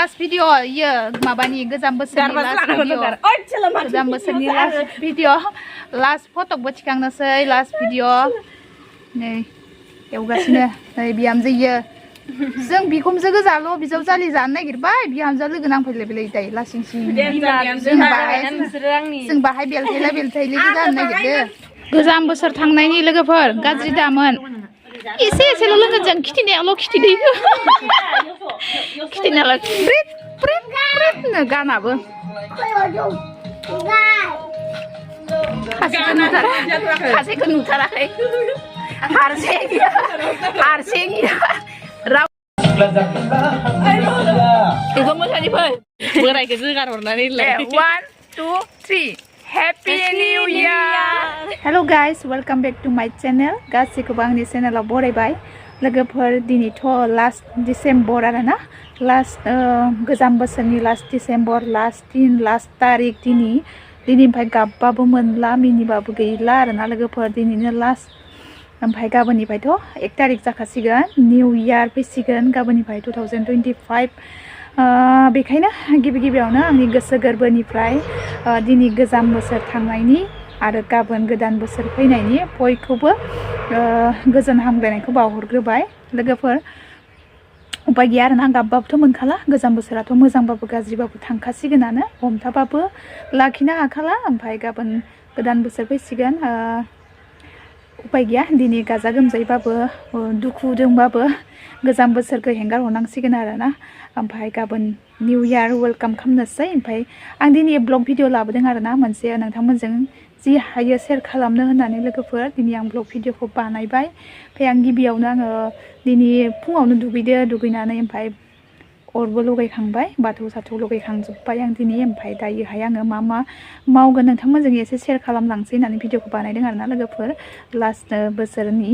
last video iya mabani gojam bosorni last video last photo bo थिखांनोसै last video नै एवगासिनो नै बिहामजो इयो जों बिखुमजो गोजाल' बिजावजालि जानो नागिरबाय बिहामजो लोगो नांफैलायबाय दायो लासिंसिं जों बाहाय बेलथायला जानो नागिरदो गोजाम बोसोर थांनायनि लोगोफोर गाज्रि दामोन एसे एसेल' लोङो जों खिथिनायाल' खिथिदै खिथिनायाल' ब्रेद नो गानाबो खासेखौ नुथाराखै हारसिं राव बेखौ मोसानि फै बोरायखौ जोगार हरनानै 1 2 3 Happy New Year! Hello guys, welcome back to my channel. गासिखौबो आंनि चेनेलाव बरायबाय लोगोफोर दिनैथ' लास्ट डिसेम्बर आरोना लास्ट गोजाम बोसोरनि लास्ट डिसेम्बर लास्ट दिन लास्ट तारिख दिनैनिफ्राय गाबबाबो मोनला मिनिबाबो गैला आरोना लोगोफोर दिनैनो लास्ट ओमफ्राय गाबोननिफ्रायथ' 1 तारिख जाखासिगोन निउ इयार फैसिगोन गाबोननिफ्राय 2025 बेखायनो गिबियावनो आंनि गोसो गोरबोनिफ्राय दिनै गोजाम बोसोर थांनायनि आरो गाबोन गोदान बोसोर फैनायनि बयखौबो गोजोन हामलायनायखौ बावहरग्रोबाय लोगोफोर उपाय गैया आरोना गाबबाबोथ' मोनखाला गोजाम बोसोराथ' मोजांबाबो गाज्रिबाबो थांखासिगोनानो हमथाबाबो लाखिनो हाखाला ओमफ्राय गाबोन गोदान बोसोर फैसिगोन उपाय गैया दिनै गाजा गोमजायैबाबो दुखु दंबाबो गोजाम बोसोरखौ हेंगार हरनांसिगोन आरोना ओमफ्राय गाबोन निउ इयार वेलकाम खालामनोसै ओमफ्राय आं दिनै ब्लग भिडिअ लाबोदों आरोना मोनसे नोंथांमोनजों जि हायो शेयार खालामनो होननानै लोगोफोर दिनै आं ब्लग भिडिअखौ बानायबाय ओमफ्राय आं गिबियावनो आङो दिनै फुङावनो दुगैनानै ओमफ्राय अरबो लगायखांबाय बाथौ साथौ लगायखांजोब्बाय आं दिनै ओमफ्राय दायोहाय आङो मा मावगोन नोंथांमोनजों एसे शेयार खालामलांसै होननानै भिडिअखौ बानायदों आरोना लोगोफोर लास्ट बोसोरनि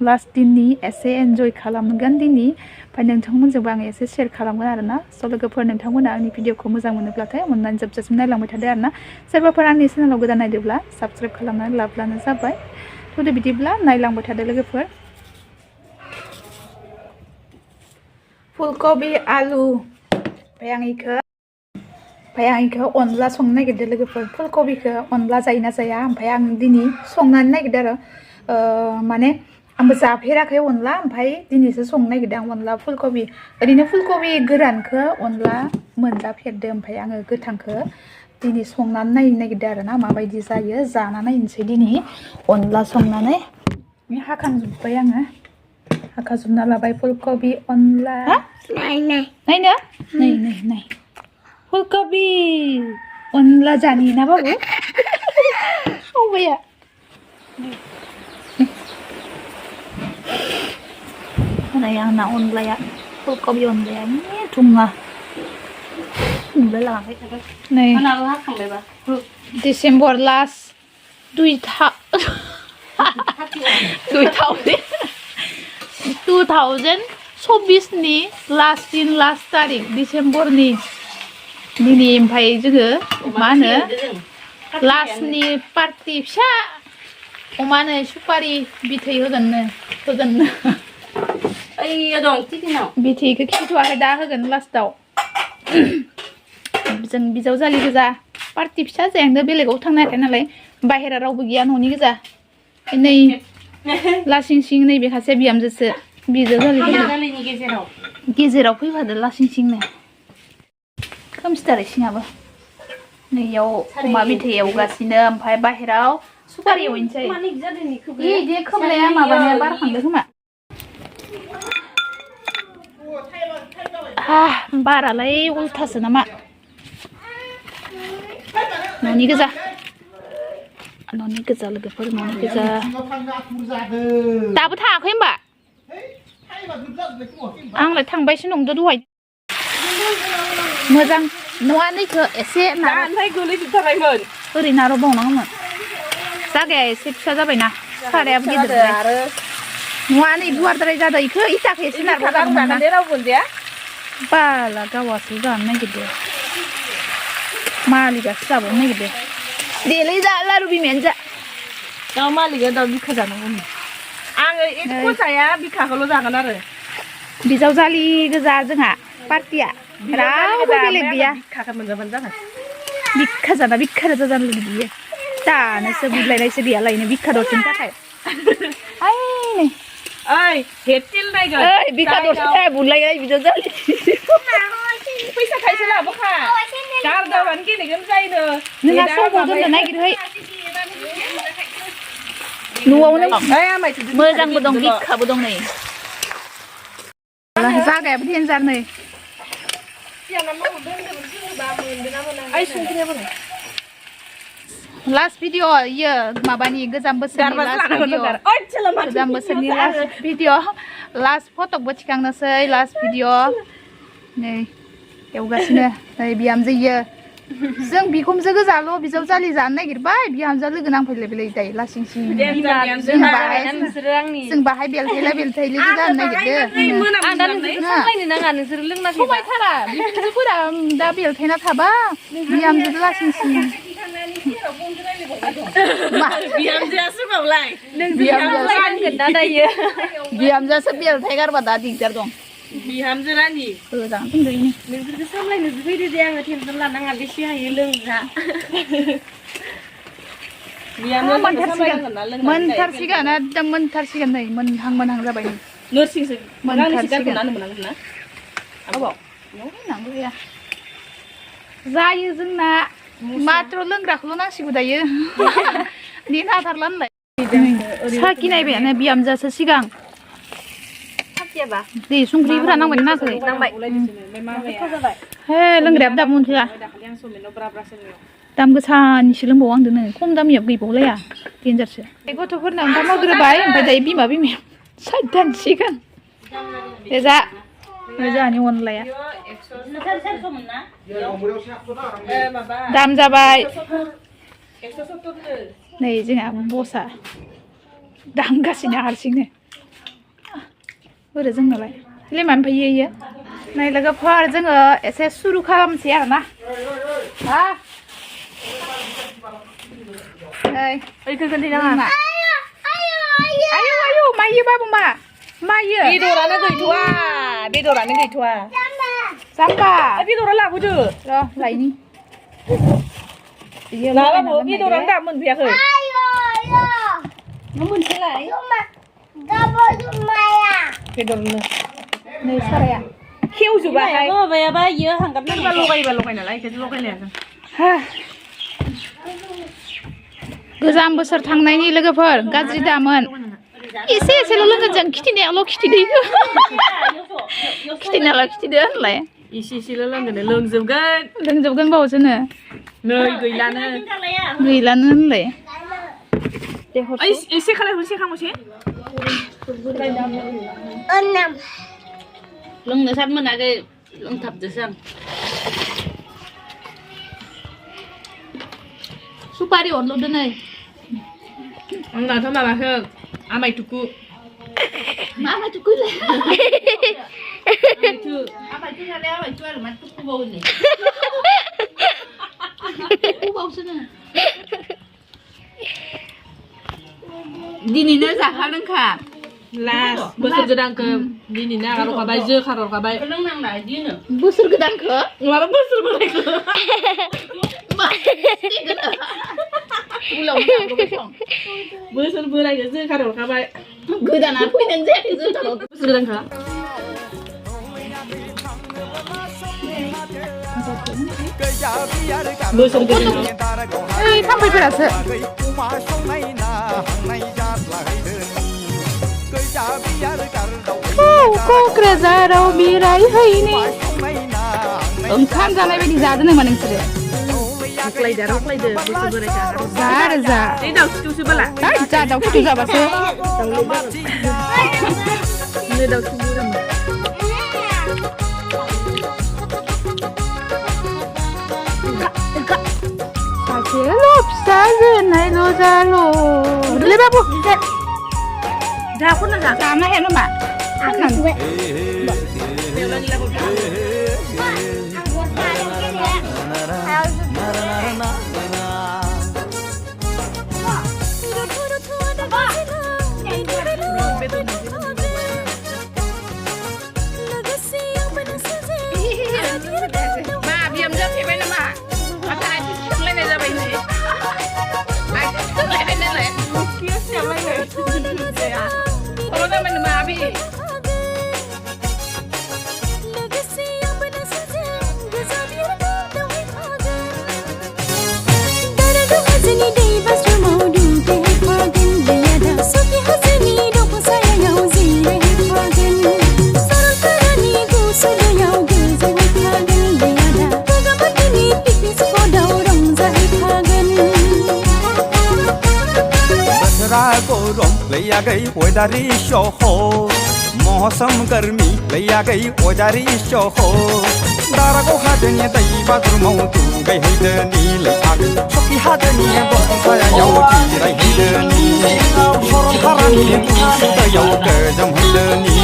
लास्ट दिननि एसे एन्जय खालामगोन दिनै ओमफ्राय नोंथांमोनजोंबो आं एसे शेयार खालामगोन आरोना स' लोगोफोर नोंथांमोना आंनि भिडिअखौ मोजां मोनोब्लाथाय अननानै जोबजासिम नायलांबाय थादो आरोना सोरबाफोर आंनि चेनेलाव गोदान नायदोंब्ला साबस्क्राइब खालामनानै लाब्लानो जाबाय थ'दो बिदिब्ला नायलांबाय थादो लोगोफोर फुलकबि आलु ओमफ्राय आं इखौ अनला संनो नागिरदों लोगोफोर फुलकबिखौ अनला जायोना जाया ओमफ्राय आं दिनै संनानै नागिरदों आरो माने आंबो जाफेराखै अनला ओमफ्राय दिनैसो संनो नागिरदों आं अनला फुलकबि ओरैनो फुलकबि गोरानखौ अनला मोनजाफेरदों ओमफ्राय आङो गोथांखौ दिनै संनानै नायनो नागिरदों आरोना माबायदि जायो जाना नायनोसै दिनै अनला संनानै हाखांजोब्बाय आङो हाखाजोबना लाबाय फुलकबि अनला नायनो नाय फुलकबि अनला जानि ना बाबु सबाया नै आंना अनलाया फुलकबि अनलाया थुङा नुलाय लाङाखै नै डिसेम्बर लास्ट 2024 नि लास्ट दिन लास्ट तारिख डिसेम्बरनि दिनै ओमफ्राय जोङो मा होनो लास्टनि पार्टि फिसा अमानो सुपारि बिथै होगोननो बिथैखौ खिथ'वाखै दा होगोन लास्टाव जों बिजावजालि गोजा पार्टि फिसा जायांदो बेलेगाव थांनो हायाखै नालाय बाहेरा रावबो गैया न'नि गोजा नै लासिंसिं नैबे खासे बिहामजोसो बिजावजालिनि गेजेराव फैफादो लासिंसिंनो खोमसिथारै सिङाबो नैयाव अमा बिथै एवगासिनो ओमफ्राय बाहेराव सुपारि एवनोसै बिदि खोमलाया माबानाया बारखांदों खोमा बारालाय उल्थासो नामा न'नि गोजा लोगोफोर न'नि गोजा दाबो थाङाखै होमबा आंलाय थांबायसो नंदो दहाय मोजां न'आ नैखौ एसे गोलैजोबथारबायमोन ओरै नारबावनांगौमोन जागाया एसे फिसा जाबायना सारायाबो गिदिर न'आ नै गुवारद्राय जादों इखौ इथाखौ एसे नारबावनांगौमोन बाला गावासो जानो नागिरदों मालिकआसो जाबावनो नागिरदों देलै जा लारु बिमायानो जा दाउ मालिकआ दाउ बिखा जानांगौमोन आङो एख' जाया बिखाखौल' जागोन आरो बिजावजालि गोजा जोंहा पार्टिया रावबो बेलेग गैया बिखाखौ मोनजाबानो जाबाय बिखा जाना बिखा जानो लुगैयो दानोसो बुदलायनायसो गैयालायनो बिखा दरसेनि थाखाय आइ नै ओइ हेटेल नायगोन ओइ बिखा दरसेनि थाखाय बुदलायनाय बिजावजालि फैसा थाइसे लाबोखा गारदाबानो गेलेगोन जायोनो नोंहा समाव दोननो नागिरहै न'आवनो मोजांबो दं बिखाबो दं नै जागायाबो देन्जार नै लास्ट भिडिअ इयो माबानि गोजाम बोसोरनि लास्ट भिडिअ लास्ट फटकबो थिखांनोसै लास्ट भिडिअ नै एवगासिनो नै बिहामजो इयो जों बिखुमजो गोजाल' बिजावजालि जानो नागिरबाय बिहामजो लोगो नांफैलायबाय दायो लासिं सिं जों बाहाय बेलथायलि जानो नागिरदों आं दा नोंसोरखौ सामलायनो नाङा नोंसोर लोंना समायथारा बिहामजोफोरा दा बेलथायना थाबा बिहामजो लासिं सिं बिहामजोआसो मावलाय बिहामजोआसो बेलथाय गारबा दा दिगदार दं बिहामजो रानि जानो दोनदों नोंसोरखौ सामलायनो फैदो दे आङो टेनसन लानाङा बेसे हायो लोंजा मोनथारसिगोन एकदम मोनथारसिगोन नै मोनहां जाबाय नै नोरसिंसो मोनथारसिगोन मोनांगोन ना आबाव नांगौ गैया जायो जोंना मात्र लोंग्राखौल' नांसिगौ दायो नेट हाथारला होनलाय साखि नायबायानो बिहामजोआसो सिगां दे संख्रिफोरा नांबाय नाङाखै हे लोंग्रायाबो दाबो मोनथोआ दाम गोसानिसो लोंबावो आं दोनो खम दामियाबो गैबावलाया देन्जारसो गथ'फोरनो ओंखाम होग्रोबाय ओमफ्राय दायो बिमाया साइड दानसिगोन दे जा जोंहानि अनलाया दाम जाबाय नै जोंहा बसा दामगासिनो हारसिंनो बोरो जोंनालाय लेमानो फैयो इयो नै लोगोफोर जोङो एसे सुरु खालामसै आरोना नै ओइखौ खोन्थानाङा आयौ मायो बाबु मायो बेदरानो गैथ'वा जाम्बा बेदरा लाबोदो र' लायनि लाबो बेदरानो दाबो मोनफैयाखै मोनसेलाय बेदरनो नै साराया खेवजोबाहाय माबायाबा इयो हांगार नांगौ लगाय नालाय बेखौ लगायलाया गोजाम बोसोर थांनायनि लोगोफोर गाज्रि दामोन एसेल' लोंगोन जों खिथिनायावल' खिथिदैखौ खिथिदो होनलाय एसेल' लोंजोबगोन बावसोनो नै गैलानो होनलाय एसे खालायहरसे खामोसे लोंनो साब मोनाखै लोंथाबदोसो आं सुपारि अनल'दो नै आंनाथ' माबाखो आमाय थुकु दिनैनो जाखा लोंखा लास्ट बोसोर गोदानखौ दिनैनो आगारहरखाबाय जोखारहरखाबाय बोसोर गोदानखौ माबा बोसोर बोरायखौ बोसोर बोरायखौ जोखारहरखाबाय गोदाना फैनानै जायाखै जोखाराव बोसोर गोदानखौ बोसोर गोदान ओइ थाम्फैफोरासो क'क्राझाराव बेरायहैनि ओंखाम जानाय बायदि जादों नामा नोंसोरो रख्लायदो बोसोर बोरायखौ जा दाउखिथौसो बाला जा दाउखिथौ जाबासो दाउखिथौ सासेल' फिसा जोनायल' जाल' ले बाबु जाखौनो जानो हाया नामा गई ओजारी शोहो मौसम गर्मी लैया गई ओजारी शोहो दारागो हादनी दै बाथरुमाव दुगै हैदोनि लैआग सखि हादोनि बसायाव जिराय हैदोनि सरलपारानि गुसु दैयाव गोजोम हैदोनि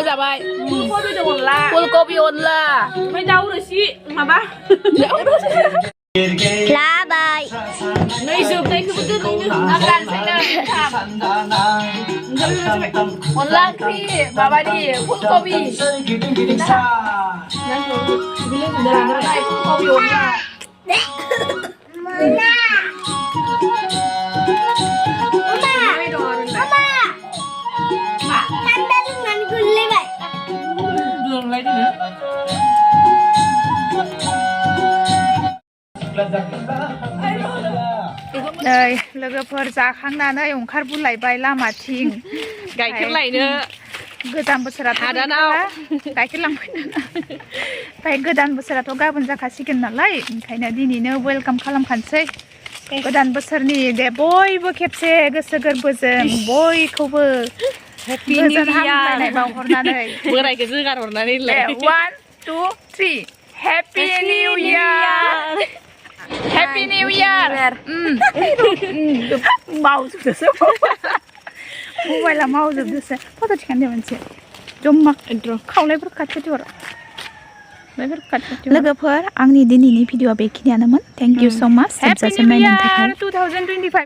जाबाय फुलकबि अनला ओमफ्राय दाउ रोसि माबा लाबाय नै जोबनायखौबो दोनैनो अनला ओंख्रि माबानि फुलकबि अनला नै लोगोफोर जाखांनानै ओंखारबोलायबाय लामाथिं गाइखेर लायनो गोदान बोसोराथ' हादानाव गाइखेर लांफैनो ओमफ्राय गोदान बोसोराथ' गाबोन जाखासिगोन नालाय ओंखायनो दिनैनो वेलकाम खालामखानोसै गोदान बोसोरनि दे बयबो खेबसे गोसो गोरबोजों बयखौबो गोजोन हामलायनाय बावहरनानै बोरायखौ जोगार हरनानै 1 2 3 happy new year happy new year मावजोबदोसो मबाइला मावजोबदोसो फट' थिखांदो मोनसे जमा खावलायफोर खाथियाव लोगोफोर आंनि दिनैनि भिडिअआ बेखिनियानोमोन थेंक इउ सो माच हेपि निउ इयार 2025